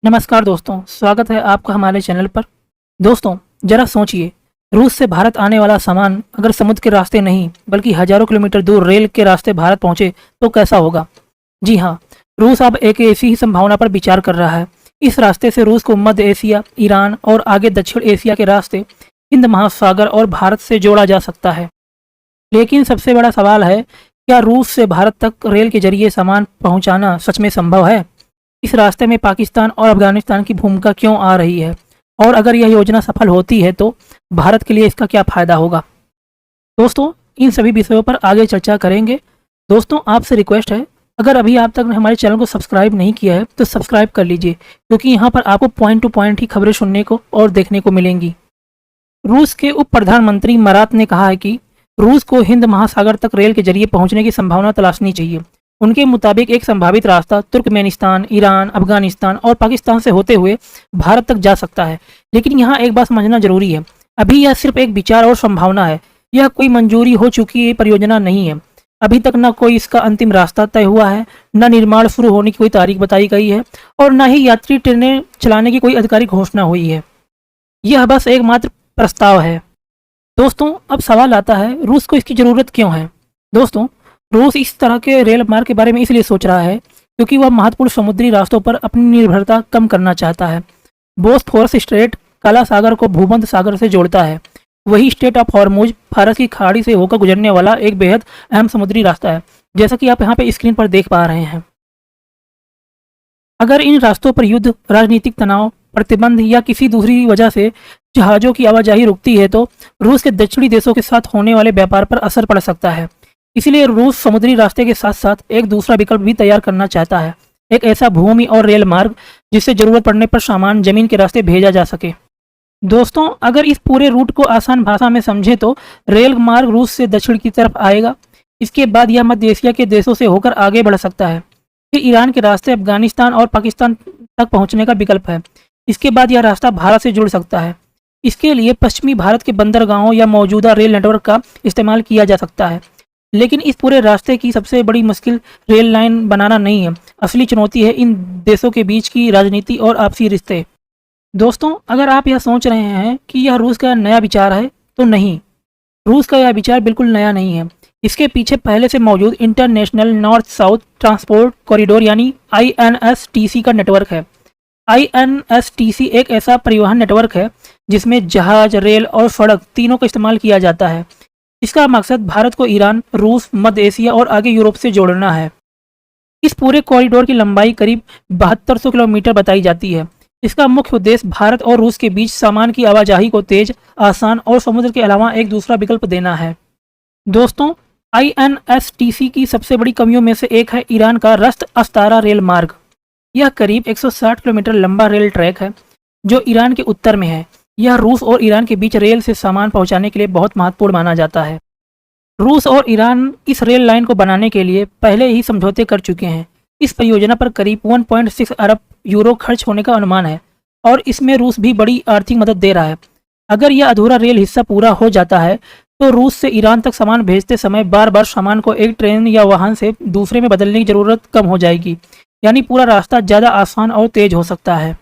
नमस्कार दोस्तों, स्वागत है आपका हमारे चैनल पर। दोस्तों, जरा सोचिए, रूस से भारत आने वाला सामान अगर समुद्र के रास्ते नहीं बल्कि हजारों किलोमीटर दूर रेल के रास्ते भारत पहुंचे तो कैसा होगा। जी हाँ, रूस अब एक ऐसी ही संभावना पर विचार कर रहा है। इस रास्ते से रूस को मध्य एशिया, ईरान और आगे दक्षिण एशिया के रास्ते हिंद महासागर और भारत से जोड़ा जा सकता है। लेकिन सबसे बड़ा सवाल है, क्या रूस से भारत तक रेल के जरिए सामान पहुंचाना सच में संभव है? इस रास्ते में पाकिस्तान और अफगानिस्तान की भूमिका क्यों आ रही है, और अगर यह योजना सफल होती है तो भारत के लिए इसका क्या फ़ायदा होगा? दोस्तों, इन सभी विषयों पर आगे चर्चा करेंगे। दोस्तों, आपसे रिक्वेस्ट है, अगर अभी आप तक हमारे चैनल को सब्सक्राइब नहीं किया है तो सब्सक्राइब कर लीजिए, क्योंकि यहाँ पर आपको पॉइंट टू पॉइंट ही खबरें सुनने को और देखने को मिलेंगी। रूस के उप प्रधानमंत्री मरात ने कहा है कि रूस को हिंद महासागर तक रेल के जरिए पहुंचने की संभावना तलाशनी चाहिए। उनके मुताबिक एक संभावित रास्ता तुर्कमेनिस्तान, ईरान, अफगानिस्तान और पाकिस्तान से होते हुए भारत तक जा सकता है। लेकिन यहाँ एक बात समझना जरूरी है, अभी यह सिर्फ एक विचार और संभावना है। यह कोई मंजूरी हो चुकी परियोजना नहीं है। अभी तक न कोई इसका अंतिम रास्ता तय हुआ है, न निर्माण शुरू होने की कोई तारीख बताई गई है, और न ही यात्री ट्रेनें चलाने की कोई आधिकारिक घोषणा हुई है। यह बस एकमात्र प्रस्ताव है। दोस्तों, अब सवाल आता है, रूस को इसकी ज़रूरत क्यों है? दोस्तों, रूस इस तरह के रेल मार्ग के बारे में इसलिए सोच रहा है क्योंकि वह महत्वपूर्ण समुद्री रास्तों पर अपनी निर्भरता कम करना चाहता है। बोस्फोरस स्ट्रेट काला सागर को भूमध्य सागर से जोड़ता है। वही स्ट्रेट ऑफ हॉर्मुज फारस की खाड़ी से होकर गुजरने वाला एक बेहद अहम समुद्री रास्ता है, जैसा कि आप यहाँ पे स्क्रीन पर देख पा रहे हैं। अगर इन रास्तों पर युद्ध, राजनीतिक तनाव, प्रतिबंध या किसी दूसरी वजह से जहाज़ों की आवाजाही रुकती है तो रूस के दक्षिणी देशों के साथ होने वाले व्यापार पर असर पड़ सकता है। इसलिए रूस समुद्री रास्ते के साथ साथ एक दूसरा विकल्प भी तैयार करना चाहता है, एक ऐसा भूमि और रेल मार्ग जिससे जरूरत पड़ने पर सामान जमीन के रास्ते भेजा जा सके। दोस्तों, अगर इस पूरे रूट को आसान भाषा में समझे तो रेल मार्ग रूस से दक्षिण की तरफ आएगा। इसके बाद यह मध्य एशिया के देशों से होकर आगे बढ़ सकता है। फिर ईरान के रास्ते अफगानिस्तान और पाकिस्तान तक पहुंचने का विकल्प है। इसके बाद यह रास्ता भारत से जुड़ सकता है। इसके लिए पश्चिमी भारत के बंदरगाहों या मौजूदा रेल नेटवर्क का इस्तेमाल किया जा सकता है। लेकिन इस पूरे रास्ते की सबसे बड़ी मुश्किल रेल लाइन बनाना नहीं है, असली चुनौती है इन देशों के बीच की राजनीति और आपसी रिश्ते। दोस्तों, अगर आप यह सोच रहे हैं कि यह रूस का नया विचार है तो नहीं, रूस का यह विचार बिल्कुल नया नहीं है। इसके पीछे पहले से मौजूद international north south transport corridor यानी INSTC का नेटवर्क है। INSTC एक ऐसा परिवहन नेटवर्क है जिसमें जहाज, रेल और सड़क तीनों का इस्तेमाल किया जाता है। इसका मकसद भारत को ईरान, रूस, मध्य एशिया और आगे यूरोप से जोड़ना है। इस पूरे कॉरिडोर की लंबाई करीब 7200 किलोमीटर बताई जाती है। इसका मुख्य उद्देश्य भारत और रूस के बीच सामान की आवाजाही को तेज, आसान और समुद्र के अलावा एक दूसरा विकल्प देना है। दोस्तों, INSTC की सबसे बड़ी कमियों में से एक है ईरान का रस्त अस्तारा रेल मार्ग। यह करीब 160 किलोमीटर लंबा रेल ट्रैक है जो ईरान के उत्तर में है। यह रूस और ईरान के बीच रेल से सामान पहुंचाने के लिए बहुत महत्वपूर्ण माना जाता है। रूस और ईरान इस रेल लाइन को बनाने के लिए पहले ही समझौते कर चुके हैं। इस परियोजना पर करीब 1.6 अरब यूरो खर्च होने का अनुमान है और इसमें रूस भी बड़ी आर्थिक मदद दे रहा है। अगर यह अधूरा रेल हिस्सा पूरा हो जाता है तो रूस से ईरान तक सामान भेजते समय बार बार सामान को एक ट्रेन या वाहन से दूसरे में बदलने की ज़रूरत कम हो जाएगी, यानी पूरा रास्ता ज़्यादा आसान और तेज हो सकता है।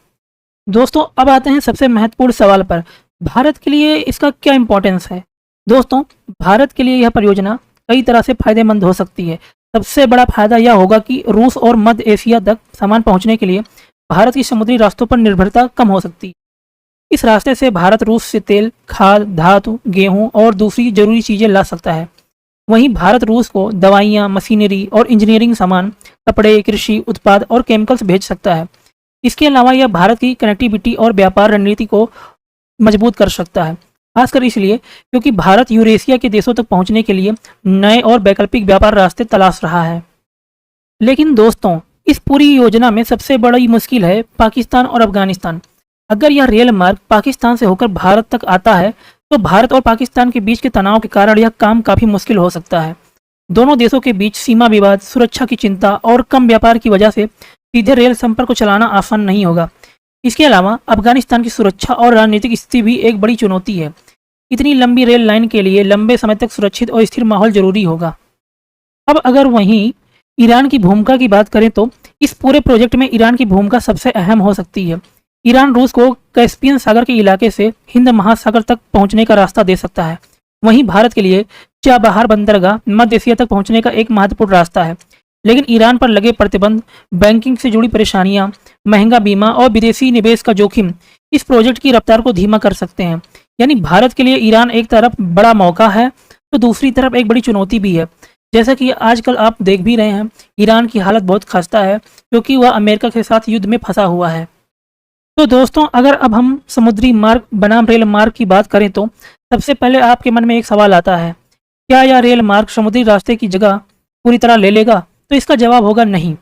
दोस्तों, अब आते हैं सबसे महत्वपूर्ण सवाल पर, भारत के लिए इसका क्या इंपॉर्टेंस है? दोस्तों, भारत के लिए यह परियोजना कई तरह से फायदेमंद हो सकती है। सबसे बड़ा फायदा यह होगा कि रूस और मध्य एशिया तक सामान पहुंचने के लिए भारत की समुद्री रास्तों पर निर्भरता कम हो सकती है। इस रास्ते से भारत रूस से तेल, खाद, धातु, गेहूं और दूसरी जरूरी चीजें ला सकता है। वहीं भारत रूस को दवाइयां, मशीनरी और इंजीनियरिंग सामान, कपड़े, कृषि उत्पाद और केमिकल्स भेज सकता है। इसके अलावा यह भारत की कनेक्टिविटी और व्यापार रणनीति को मजबूत कर सकता है, खासकर इसलिए क्योंकि भारत यूरेशिया के देशों तक पहुंचने के लिए नए और वैकल्पिक व्यापार रास्ते तलाश रहा है। लेकिन दोस्तों, इस पूरी योजना में सबसे बड़ी मुश्किल है पाकिस्तान और अफगानिस्तान। अगर यह रेल मार्ग पाकिस्तान से होकर भारत तक आता है तो भारत और पाकिस्तान के बीच के तनाव के कारण यह काम काफ़ी मुश्किल हो सकता है। दोनों देशों के बीच सीमा विवाद, सुरक्षा की चिंता और कम व्यापार की वजह से सीधे रेल संपर्क को चलाना आसान नहीं होगा। इसके अलावा अफगानिस्तान की सुरक्षा और राजनीतिक स्थिति भी एक बड़ी चुनौती है। इतनी लंबी रेल लाइन के लिए लंबे समय तक सुरक्षित और स्थिर माहौल जरूरी होगा। अब अगर वहीं ईरान की भूमिका की बात करें तो इस पूरे प्रोजेक्ट में ईरान की भूमिका सबसे अहम हो सकती है। ईरान रूस को कैस्पियन सागर के इलाके से हिंद महासागर तक पहुंचने का रास्ता दे सकता है। वहीं भारत के लिए चाबहार बंदरगाह मध्य एशिया तक पहुंचने का एक महत्वपूर्ण रास्ता है। लेकिन ईरान पर लगे प्रतिबंध, बैंकिंग से जुड़ी परेशानियां, महंगा बीमा और विदेशी निवेश का जोखिम इस प्रोजेक्ट की रफ्तार को धीमा कर सकते हैं। यानी भारत के लिए ईरान एक तरफ बड़ा मौका है तो दूसरी तरफ एक बड़ी चुनौती भी है। जैसा कि आजकल आप देख भी रहे हैं, ईरान की हालत बहुत खस्ता है क्योंकि वह अमेरिका के साथ युद्ध में फंसा हुआ है। तो दोस्तों, अगर अब हम समुद्री मार्ग बनाम रेल मार्ग की बात करें तो सबसे पहले आपके मन में एक सवाल आता है, क्या यह रेल मार्ग समुद्री रास्ते की जगह पूरी तरह ले लेगा? तो इसका जवाब होगा नहीं।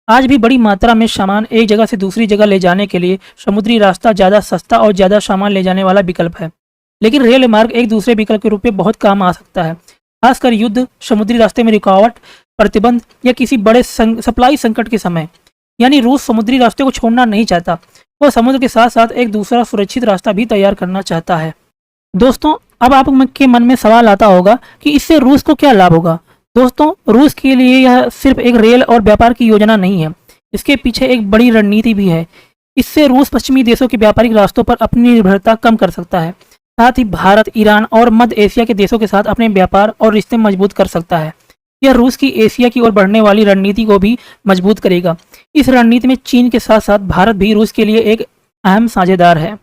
आज भी बड़ी मात्रा में सामान एक जगह से दूसरी जगह ले जाने के लिए समुद्री रास्ता ज़्यादा सस्ता और ज़्यादा सामान ले जाने वाला विकल्प है। लेकिन रेल मार्ग एक दूसरे विकल्प के रूप में बहुत काम आ सकता है, खासकर युद्ध, समुद्री रास्ते में रुकावट, प्रतिबंध या किसी बड़े सप्लाई संकट के समय। यानी रूस समुद्री रास्ते को छोड़ना नहीं चाहता, वह समुद्र के साथ साथ एक दूसरा सुरक्षित रास्ता भी तैयार करना चाहता है। दोस्तों, अब आपके मन में सवाल आता होगा कि इससे रूस को क्या लाभ होगा? दोस्तों, रूस के लिए यह सिर्फ एक रेल और व्यापार की योजना नहीं है, इसके पीछे एक बड़ी रणनीति भी है। इससे रूस पश्चिमी देशों के व्यापारिक रास्तों पर अपनी निर्भरता कम कर सकता है, साथ ही भारत, ईरान और मध्य एशिया के देशों के साथ अपने व्यापार और रिश्ते मजबूत कर सकता है। यह रूस की एशिया की ओर बढ़ने वाली रणनीति को भी मजबूत करेगा। इस रणनीति में चीन के साथ साथ भारत भी रूस के लिए एक अहम साझेदार है।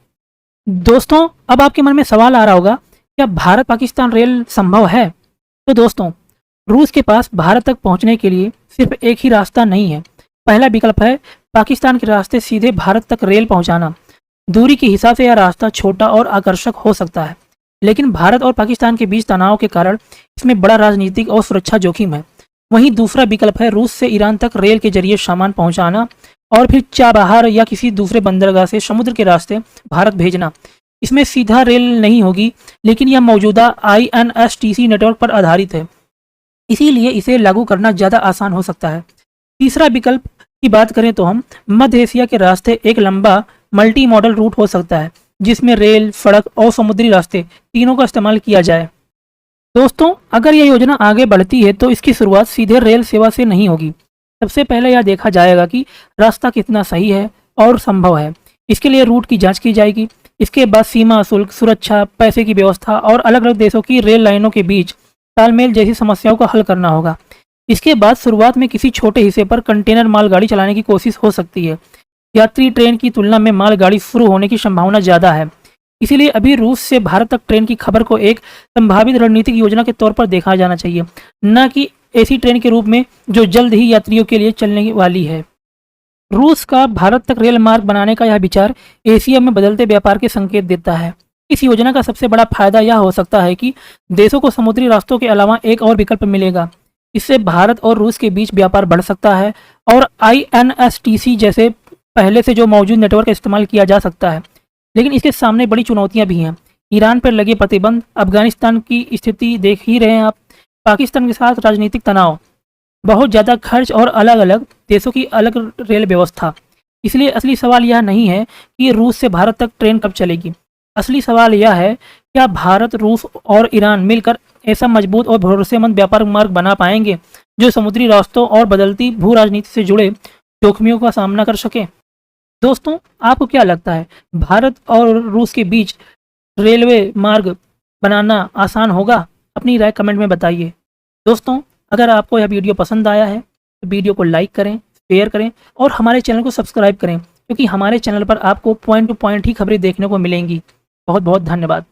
दोस्तों, अब आपके मन में सवाल आ रहा होगा, क्या भारत पाकिस्तान रेल संभव है? तो दोस्तों, रूस के पास भारत तक पहुंचने के लिए सिर्फ एक ही रास्ता नहीं है। पहला विकल्प है पाकिस्तान के रास्ते सीधे भारत तक रेल पहुंचाना। दूरी के हिसाब से यह रास्ता छोटा और आकर्षक हो सकता है, लेकिन भारत और पाकिस्तान के बीच तनाव के कारण इसमें बड़ा राजनीतिक और सुरक्षा जोखिम है। वहीं दूसरा विकल्प है रूस से ईरान तक रेल के जरिए सामान पहुंचाना और फिर चाबहार या किसी दूसरे बंदरगाह से समुद्र के रास्ते भारत भेजना। इसमें सीधा रेल नहीं होगी, लेकिन यह मौजूदा INSTC नेटवर्क पर आधारित है, इसीलिए इसे लागू करना ज़्यादा आसान हो सकता है। तीसरा विकल्प की बात करें तो हम मध्य एशिया के रास्ते एक लंबा मल्टी मॉडल रूट हो सकता है, जिसमें रेल, सड़क और समुद्री रास्ते तीनों का इस्तेमाल किया जाए। दोस्तों, अगर यह योजना आगे बढ़ती है तो इसकी शुरुआत सीधे रेल सेवा से नहीं होगी। सबसे पहले यह देखा जाएगा कि रास्ता कितना सही है और संभव है। इसके लिए रूट की जांच की जाएगी। इसके बाद सीमा शुल्क, सुरक्षा, पैसे की व्यवस्था और अलग अलग देशों की रेल लाइनों के बीच तालमेल जैसी समस्याओं का हल करना होगा। इसके बाद शुरुआत में किसी छोटे हिस्से पर कंटेनर मालगाड़ी चलाने की कोशिश हो सकती है। यात्री ट्रेन की तुलना में मालगाड़ी शुरू होने की संभावना ज़्यादा है। इसीलिए अभी रूस से भारत तक ट्रेन की खबर को एक संभावित रणनीतिक योजना के तौर पर देखा जाना चाहिए, न कि ऐसी ट्रेन के रूप में जो जल्द ही यात्रियों के लिए चलने वाली है। रूस का भारत तक रेल मार्ग बनाने का यह विचार एशिया में बदलते व्यापार के संकेत देता है। इस योजना का सबसे बड़ा फायदा यह हो सकता है कि देशों को समुद्री रास्तों के अलावा एक और विकल्प मिलेगा। इससे भारत और रूस के बीच व्यापार बढ़ सकता है और INSTC जैसे पहले से जो मौजूद नेटवर्क का इस्तेमाल किया जा सकता है। लेकिन इसके सामने बड़ी चुनौतियां भी हैं। ईरान पर लगे प्रतिबंध, अफगानिस्तान की स्थिति देख ही रहे हैं आप, पाकिस्तान के साथ राजनीतिक तनाव, बहुत ज़्यादा खर्च और अलग अलग देशों की अलग रेल व्यवस्था। इसलिए असली सवाल यह नहीं है कि रूस से भारत तक ट्रेन कब चलेगी। असली सवाल यह है, क्या भारत, रूस और ईरान मिलकर ऐसा मजबूत और भरोसेमंद व्यापार मार्ग बना पाएंगे जो समुद्री रास्तों और बदलती भू राजनीति से जुड़े जोखिमों का सामना कर सके। दोस्तों, आपको क्या लगता है, भारत और रूस के बीच रेलवे मार्ग बनाना आसान होगा? अपनी राय कमेंट में बताइए। दोस्तों, अगर आपको यह वीडियो पसंद आया है तो वीडियो को लाइक करें, शेयर करें और हमारे चैनल को सब्सक्राइब करें, क्योंकि हमारे चैनल पर आपको पॉइंट टू पॉइंट ही खबरें देखने को मिलेंगी। बहुत बहुत धन्यवाद।